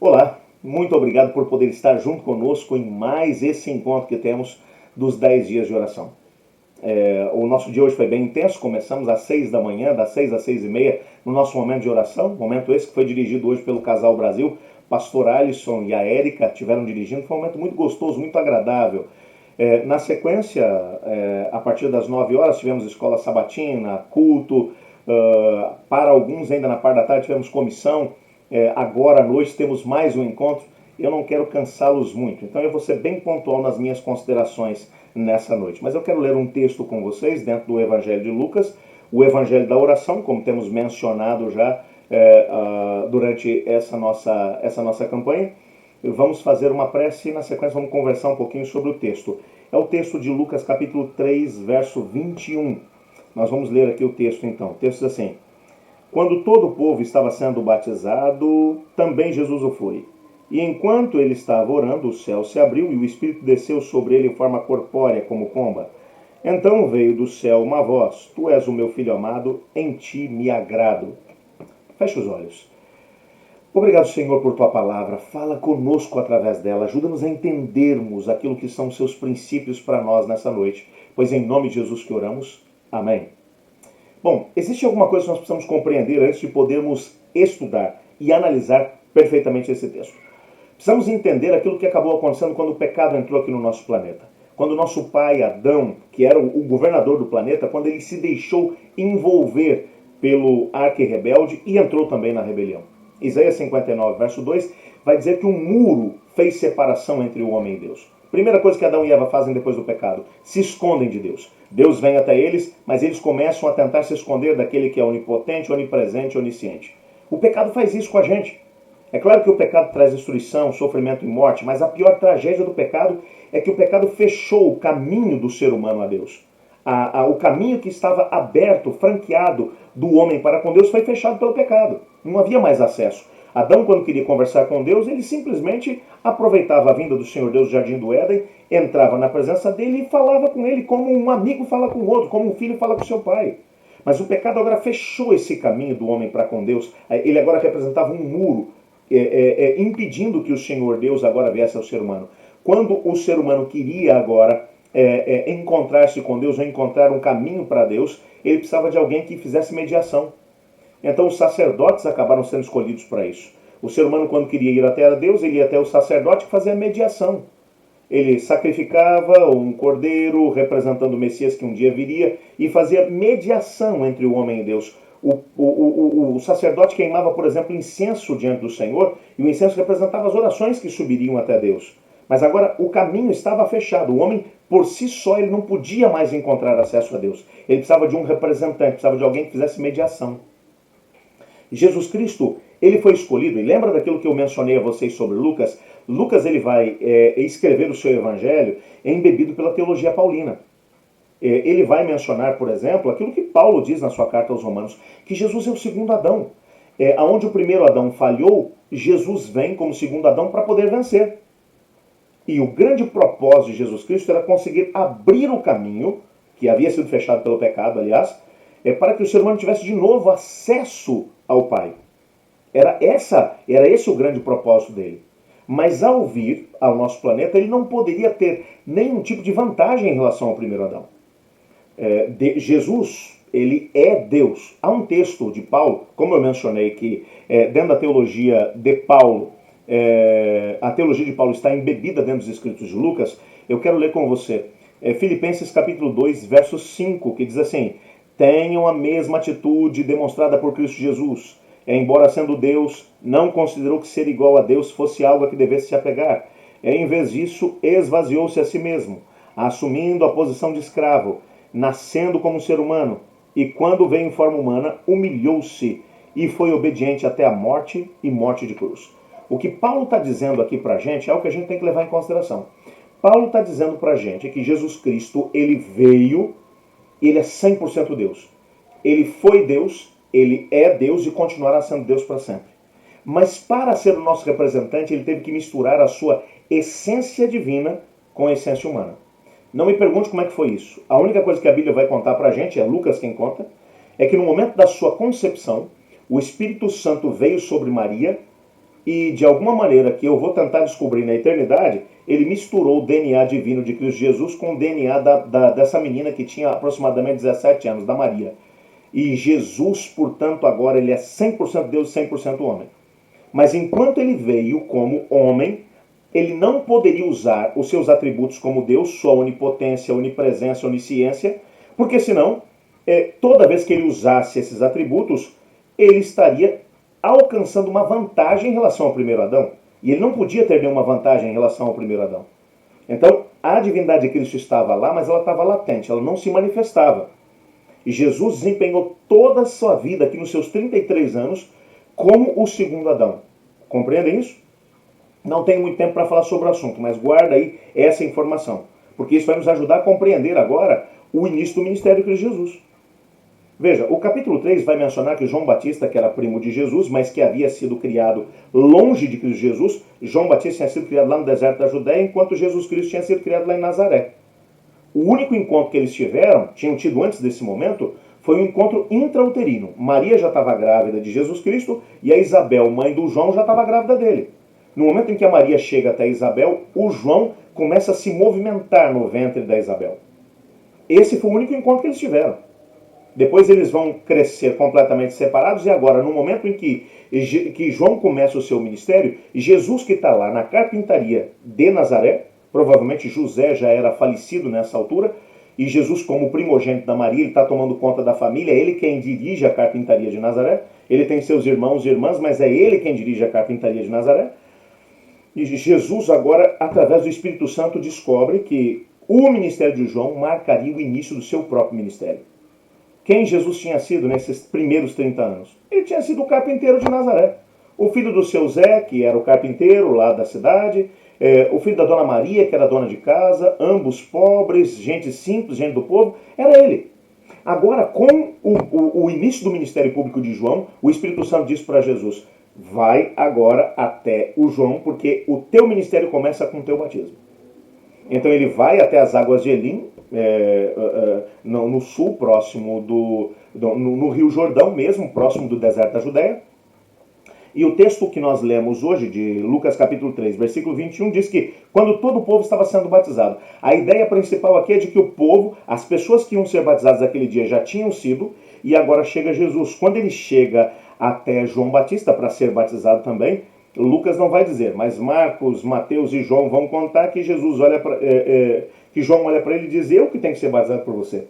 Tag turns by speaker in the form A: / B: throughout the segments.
A: Olá, muito obrigado por poder estar junto conosco em mais esse encontro que temos dos 10 dias de oração. O nosso dia hoje foi bem intenso, começamos às 6 da manhã, das 6 às 6h30, no nosso momento de oração, momento esse que foi dirigido hoje pelo Casal Brasil, pastor Alisson e a Érica estiveram dirigindo, foi um momento muito gostoso, muito agradável. Na sequência, a partir das 9 horas, tivemos escola sabatina, culto, para alguns ainda na parte da tarde tivemos comissão, agora à noite temos mais um encontro. Eu não quero cansá-los muito, então eu vou ser bem pontual nas minhas considerações nessa noite. Mas eu quero ler um texto com vocês dentro do Evangelho de Lucas, o Evangelho da oração, como temos mencionado já durante essa nossa campanha. Vamos fazer uma prece e na sequência vamos conversar um pouquinho sobre o texto. É o texto de Lucas capítulo 3, verso 21. Nós vamos ler aqui o texto então. O texto diz assim: Quando todo o povo estava sendo batizado, também Jesus o foi. E enquanto ele estava orando, o céu se abriu e o Espírito desceu sobre ele em forma corpórea, como pomba. Então veio do céu uma voz: Tu és o meu filho amado, em ti me agrado. Feche os olhos. Obrigado, Senhor, por Tua palavra. Fala conosco através dela. Ajuda-nos a entendermos aquilo que são Seus princípios para nós nessa noite. Pois em nome de Jesus que oramos. Amém. Bom, existe alguma coisa que nós precisamos compreender antes de podermos estudar e analisar perfeitamente esse texto. Precisamos entender aquilo que acabou acontecendo quando o pecado entrou aqui no nosso planeta. Quando o nosso pai Adão, que era o governador do planeta, quando ele se deixou envolver pelo arqui-rebelde e entrou também na rebelião. Isaías 59, verso 2, vai dizer que um muro fez separação entre o homem e Deus. Primeira coisa que Adão e Eva fazem depois do pecado: se escondem de Deus. Deus vem até eles, mas eles começam a tentar se esconder daquele que é onipotente, onipresente, onisciente. O pecado faz isso com a gente. É claro que o pecado traz destruição, sofrimento e morte, mas a pior tragédia do pecado é que o pecado fechou o caminho do ser humano a Deus. O caminho que estava aberto, franqueado do homem para com Deus foi fechado pelo pecado. Não havia mais acesso. Adão, quando queria conversar com Deus, ele simplesmente aproveitava a vinda do Senhor Deus do Jardim do Éden, entrava na presença dele e falava com ele como um amigo fala com o outro, como um filho fala com seu pai. Mas o pecado agora fechou esse caminho do homem para com Deus. Ele agora representava um muro, impedindo que o Senhor Deus agora viesse ao ser humano. Quando o ser humano queria agora encontrar-se com Deus ou encontrar um caminho para Deus, ele precisava de alguém que fizesse mediação. Então os sacerdotes acabaram sendo escolhidos para isso. O ser humano, quando queria ir até a Deus, ele ia até o sacerdote que fazia mediação. Ele sacrificava um cordeiro representando o Messias que um dia viria e fazia mediação entre o homem e Deus. O sacerdote queimava, por exemplo, incenso diante do Senhor, e o incenso representava as orações que subiriam até Deus. Mas agora o caminho estava fechado. O homem, por si só, ele não podia mais encontrar acesso a Deus. Ele precisava de um representante, precisava de alguém que fizesse mediação. Jesus Cristo, ele foi escolhido, e lembra daquilo que eu mencionei a vocês sobre Lucas? Lucas, ele vai escrever o seu evangelho embebido pela teologia paulina. Ele vai mencionar, por exemplo, aquilo que Paulo diz na sua carta aos Romanos, que Jesus é o segundo Adão. Onde o primeiro Adão falhou, Jesus vem como segundo Adão para poder vencer. E o grande propósito de Jesus Cristo era conseguir abrir o caminho, que havia sido fechado pelo pecado, aliás, para que o ser humano tivesse de novo acesso ao Pai. Era esse o grande propósito dele. Mas ao vir ao nosso planeta, ele não poderia ter nenhum tipo de vantagem em relação ao primeiro Adão. Jesus, ele é Deus. Há um texto de Paulo, como eu mencionei, que dentro da teologia de Paulo, a teologia de Paulo está embebida dentro dos escritos de Lucas. Eu quero ler com você Filipenses capítulo 2, verso 5, que diz assim: Tenham a mesma atitude demonstrada por Cristo Jesus. Embora sendo Deus, não considerou que ser igual a Deus fosse algo a que devesse se apegar. Em vez disso, esvaziou-se a si mesmo, assumindo a posição de escravo, nascendo como um ser humano, e quando veio em forma humana, humilhou-se e foi obediente até a morte e morte de cruz. O que Paulo está dizendo aqui para a gente é o que a gente tem que levar em consideração. Paulo está dizendo para a gente que Jesus Cristo, ele veio, ele é 100% Deus. Ele foi Deus, ele é Deus e continuará sendo Deus para sempre. Mas para ser o nosso representante, ele teve que misturar a sua essência divina com a essência humana. Não me pergunte como é que foi isso. A única coisa que a Bíblia vai contar para a gente, é Lucas quem conta, é que no momento da sua concepção, o Espírito Santo veio sobre Maria e de alguma maneira que eu vou tentar descobrir na eternidade, ele misturou o DNA divino de Cristo Jesus com o DNA dessa menina que tinha aproximadamente 17 anos, da Maria. E Jesus, portanto, agora ele é 100% Deus e 100% homem. Mas enquanto ele veio como homem, ele não poderia usar os seus atributos como Deus, sua onipotência, onipresença, onisciência, porque senão, toda vez que ele usasse esses atributos, ele estaria alcançando uma vantagem em relação ao primeiro Adão. E ele não podia ter nenhuma vantagem em relação ao primeiro Adão. Então, a divindade de Cristo estava lá, mas ela estava latente, ela não se manifestava. E Jesus desempenhou toda a sua vida, aqui nos seus 33 anos, como o segundo Adão. Compreendem isso? Não tenho muito tempo para falar sobre o assunto, mas guarda aí essa informação, porque isso vai nos ajudar a compreender agora o início do ministério de Cristo Jesus. Veja, o capítulo 3 vai mencionar que João Batista, que era primo de Jesus, mas que havia sido criado longe de Cristo Jesus, João Batista tinha sido criado lá no deserto da Judéia, enquanto Jesus Cristo tinha sido criado lá em Nazaré. O único encontro que eles tinham tido antes desse momento, foi um encontro intrauterino. Maria já estava grávida de Jesus Cristo e a Isabel, mãe do João, já estava grávida dele. No momento em que a Maria chega até Isabel, o João começa a se movimentar no ventre da Isabel. Esse foi o único encontro que eles tiveram. Depois eles vão crescer completamente separados e agora, no momento em que João começa o seu ministério, Jesus que está lá na carpintaria de Nazaré, provavelmente José já era falecido nessa altura, e Jesus, como primogênito da Maria, ele está tomando conta da família, é ele quem dirige a carpintaria de Nazaré, ele tem seus irmãos e irmãs, mas é ele quem dirige a carpintaria de Nazaré. E Jesus agora, através do Espírito Santo, descobre que o ministério de João marcaria o início do seu próprio ministério. Quem Jesus tinha sido nesses primeiros 30 anos? Ele tinha sido o carpinteiro de Nazaré. O filho do seu Zé, que era o carpinteiro lá da cidade, o filho da dona Maria, que era dona de casa, ambos pobres, gente simples, gente do povo, era ele. Agora, com o início do ministério público de João, o Espírito Santo disse para Jesus, vai agora até o João, porque o teu ministério começa com o teu batismo. Então ele vai até as águas de Elim, no sul, próximo no Rio Jordão mesmo, próximo do deserto da Judéia. E o texto que nós lemos hoje, de Lucas capítulo 3, versículo 21, diz que quando todo o povo estava sendo batizado, a ideia principal aqui é de que o povo, as pessoas que iam ser batizadas naquele dia já tinham sido, e agora chega Jesus. Quando ele chega até João Batista para ser batizado também, Lucas não vai dizer, mas Marcos, Mateus e João vão contar que que João olha para ele e diz, eu que tenho que ser batizado por você.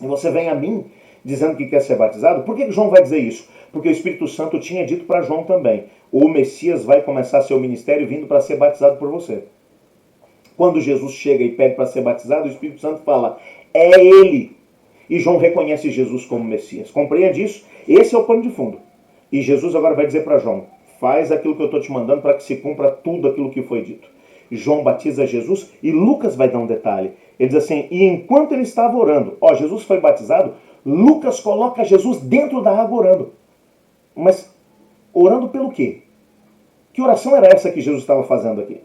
A: E você vem a mim dizendo que quer ser batizado? Por que João vai dizer isso? Porque o Espírito Santo tinha dito para João também, o Messias vai começar seu ministério vindo para ser batizado por você. Quando Jesus chega e pede para ser batizado, o Espírito Santo fala, é ele. E João reconhece Jesus como Messias. Compreende isso? Esse é o pano de fundo. E Jesus agora vai dizer para João, faz aquilo que eu estou te mandando para que se cumpra tudo aquilo que foi dito. João batiza Jesus e Lucas vai dar um detalhe. Ele diz assim, e enquanto ele estava orando, Jesus foi batizado, Lucas coloca Jesus dentro da água orando. Mas orando pelo quê? Que oração era essa que Jesus estava fazendo aqui?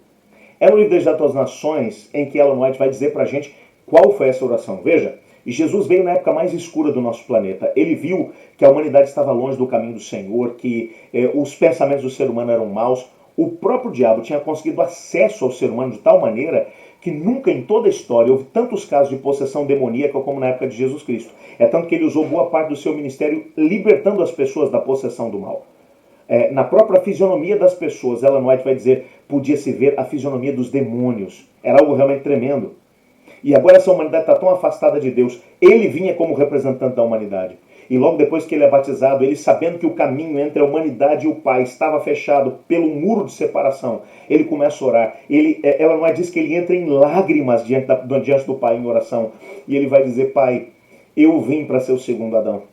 A: É no livro Desejo a Todas as Nações em que Ellen White vai dizer para a gente qual foi essa oração. Veja, Jesus veio na época mais escura do nosso planeta. Ele viu que a humanidade estava longe do caminho do Senhor, que os pensamentos do ser humano eram maus. O próprio diabo tinha conseguido acesso ao ser humano de tal maneira que nunca em toda a história houve tantos casos de possessão demoníaca como na época de Jesus Cristo. É tanto que ele usou boa parte do seu ministério libertando as pessoas da possessão do mal. Na própria fisionomia das pessoas, Ellen White vai dizer, podia-se ver a fisionomia dos demônios. Era algo realmente tremendo. E agora essa humanidade está tão afastada de Deus. Ele vinha como representante da humanidade. E logo depois que ele é batizado, ele sabendo que o caminho entre a humanidade e o Pai estava fechado pelo muro de separação, ele começa a orar. Ela não diz que ele entra em lágrimas diante do Pai em oração. E ele vai dizer, Pai, eu vim para ser o segundo Adão.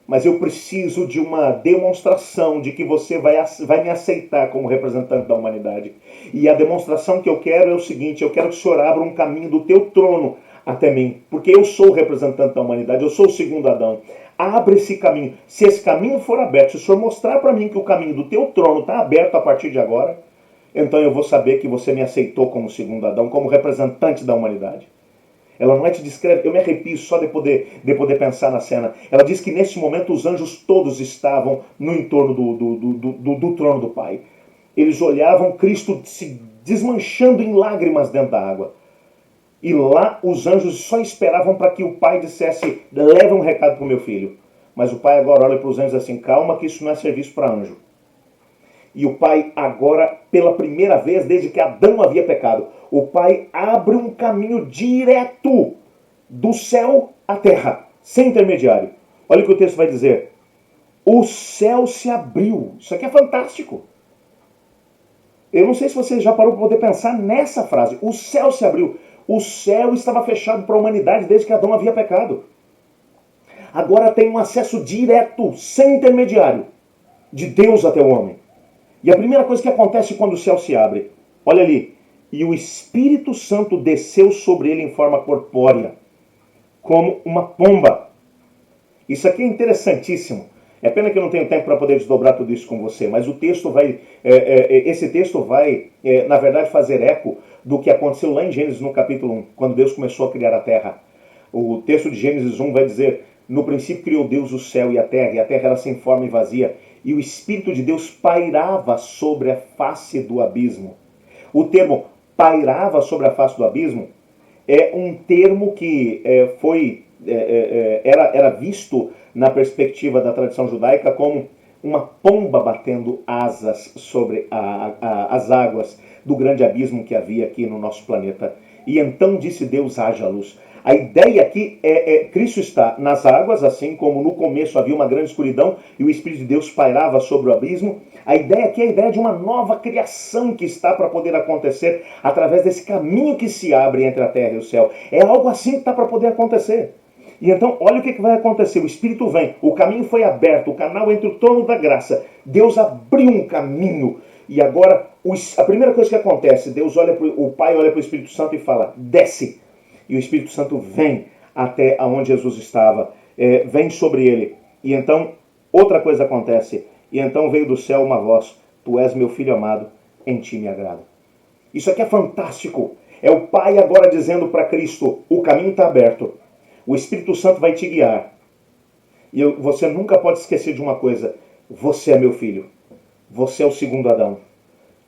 A: Mas eu preciso de uma demonstração de que você vai me aceitar como representante da humanidade. E a demonstração que eu quero é o seguinte, eu quero que o Senhor abra um caminho do teu trono até mim. Porque eu sou o representante da humanidade, eu sou o segundo Adão. Abre esse caminho. Se esse caminho for aberto, se o Senhor mostrar para mim que o caminho do teu trono está aberto a partir de agora, então eu vou saber que você me aceitou como segundo Adão, como representante da humanidade. Ela não te descreve, eu me arrepio só de poder pensar na cena. Ela diz que nesse momento os anjos todos estavam no entorno do trono do Pai. eles olhavam Cristo se desmanchando em lágrimas dentro da água. E lá os anjos só esperavam para que o pai dissesse, leva um recado para o meu filho. Mas o pai agora olha para os anjos assim, calma que isso não é serviço para anjo. E o pai agora, pela primeira vez, desde que Adão havia pecado, o pai abre um caminho direto do céu à terra, sem intermediário. Olha o que o texto vai dizer. O céu se abriu. Isso aqui é fantástico. Eu não sei se você já parou para poder pensar nessa frase. O céu se abriu. O céu estava fechado para a humanidade desde que Adão havia pecado. Agora tem um acesso direto, sem intermediário, de Deus até o homem. E a primeira coisa que acontece quando o céu se abre, olha ali, e o Espírito Santo desceu sobre ele em forma corpórea, como uma pomba. Isso aqui é interessantíssimo. É pena que eu não tenho tempo para poder desdobrar tudo isso com você, mas o texto vai, esse texto vai, na verdade, fazer eco do que aconteceu lá em Gênesis no capítulo 1, quando Deus começou a criar a terra. O texto de Gênesis 1 vai dizer, no princípio criou Deus o céu e a terra era sem forma e vazia, e o Espírito de Deus pairava sobre a face do abismo. O termo pairava sobre a face do abismo é um termo que era visto na perspectiva da tradição judaica como uma pomba batendo asas sobre as águas do grande abismo que havia aqui no nosso planeta. E então disse Deus, haja luz. A ideia aqui Cristo está nas águas, assim como no começo havia uma grande escuridão e o Espírito de Deus pairava sobre o abismo. A ideia aqui é a ideia de uma nova criação que está para poder acontecer através desse caminho que se abre entre a terra e o céu. É algo assim que está para poder acontecer. E então, olha o que vai acontecer. O Espírito vem, o caminho foi aberto, o canal entre o trono da graça. Deus abriu um caminho. E agora, a primeira coisa que acontece, o Pai olha para o Espírito Santo e fala, desce. E o Espírito Santo vem até onde Jesus estava, vem sobre ele. E então, outra coisa acontece. E então veio do céu uma voz, tu és meu filho amado, em ti me agrado. Isso aqui é fantástico. É o Pai agora dizendo para Cristo, o caminho está aberto. O Espírito Santo vai te guiar. E você nunca pode esquecer de uma coisa. Você é meu filho. Você é o segundo Adão.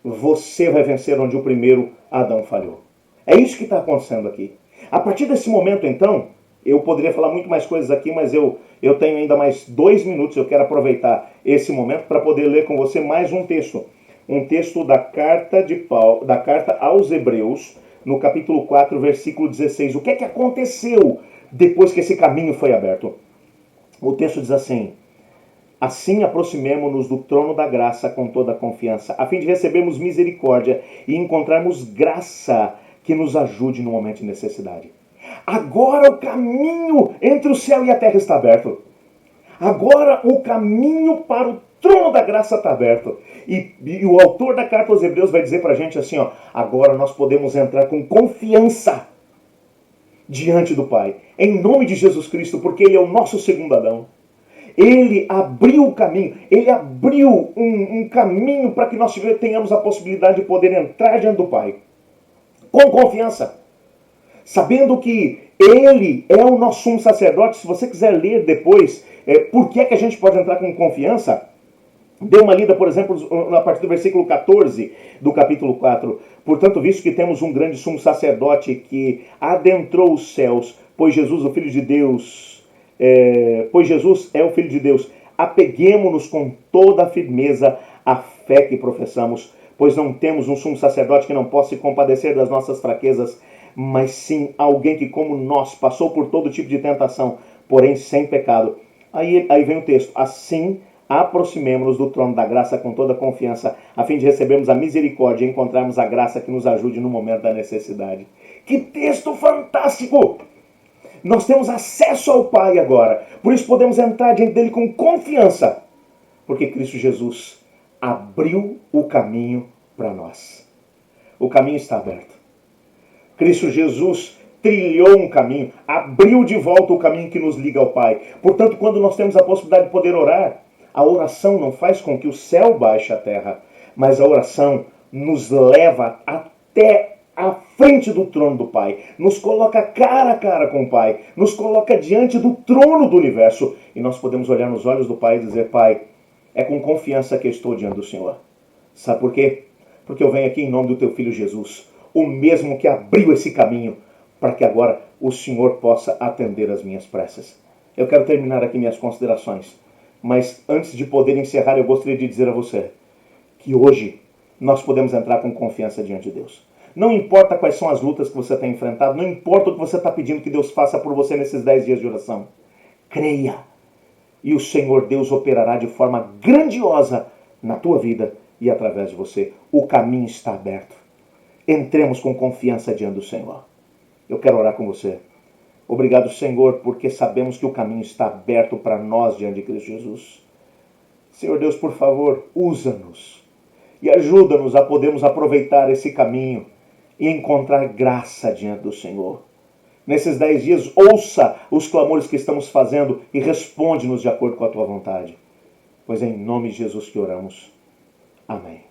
A: Você vai vencer onde o primeiro Adão falhou. É isso que está acontecendo aqui. A partir desse momento, então, eu poderia falar muito mais coisas aqui, mas eu tenho ainda mais 2 minutos. Eu quero aproveitar esse momento para poder ler com você mais um texto. Um texto da carta aos Hebreus, no capítulo 4, versículo 16. O que é que aconteceu depois que esse caminho foi aberto? O texto diz assim: assim aproximemo-nos do trono da graça com toda a confiança, a fim de recebermos misericórdia e encontrarmos graça que nos ajude no momento de necessidade. Agora o caminho entre o céu e a terra está aberto. Agora o caminho para o trono da graça está aberto. E o autor da carta aos Hebreus vai dizer para a gente assim, ó, agora nós podemos entrar com confiança diante do Pai, em nome de Jesus Cristo, porque Ele é o nosso segundo Adão. Ele abriu o caminho, Ele abriu um caminho para que nós tenhamos a possibilidade de poder entrar diante do Pai, com confiança, sabendo que Ele é o nosso sumo sacerdote. Se você quiser ler depois, por que é que a gente pode entrar com confiança? Dê uma lida, por exemplo, a partir do versículo 14 do capítulo 4. Portanto, visto que temos um grande sumo sacerdote que adentrou os céus, pois Jesus, o Filho de Deus, pois Jesus é o Filho de Deus, apeguemo-nos com toda a firmeza à fé que professamos, pois não temos um sumo sacerdote que não possa se compadecer das nossas fraquezas, mas sim alguém que, como nós, passou por todo tipo de tentação, porém sem pecado. Aí vem o texto, assim aproximemo-nos do trono da graça com toda confiança, a fim de recebermos a misericórdia e encontrarmos a graça que nos ajude no momento da necessidade. Que texto fantástico! Nós temos acesso ao Pai agora, por isso podemos entrar diante dele com confiança, porque Cristo Jesus abriu o caminho para nós. O caminho está aberto. Cristo Jesus trilhou um caminho, abriu de volta o caminho que nos liga ao Pai. Portanto, quando nós temos a possibilidade de poder orar, a oração não faz com que o céu baixe à terra, mas a oração nos leva até a frente do trono do Pai, nos coloca cara a cara com o Pai, nos coloca diante do trono do universo, e nós podemos olhar nos olhos do Pai e dizer: Pai, é com confiança que eu estou diante do Senhor. Sabe por quê? Porque eu venho aqui em nome do teu Filho Jesus, o mesmo que abriu esse caminho, para que agora o Senhor possa atender as minhas preces. Eu quero terminar aqui minhas considerações, mas antes de poder encerrar, eu gostaria de dizer a você que hoje nós podemos entrar com confiança diante de Deus. Não importa quais são as lutas que você tem enfrentado, não importa o que você está pedindo que Deus faça por você nesses 10 dias de oração. Creia, e o Senhor Deus operará de forma grandiosa na tua vida e através de você. O caminho está aberto. Entremos com confiança diante do Senhor. Eu quero orar com você. Obrigado, Senhor, porque sabemos que o caminho está aberto para nós diante de Cristo Jesus. Senhor Deus, por favor, usa-nos e ajuda-nos a podermos aproveitar esse caminho e encontrar graça diante do Senhor. Nesses 10 dias, ouça os clamores que estamos fazendo e responde-nos de acordo com a tua vontade. Pois é em nome de Jesus que oramos. Amém.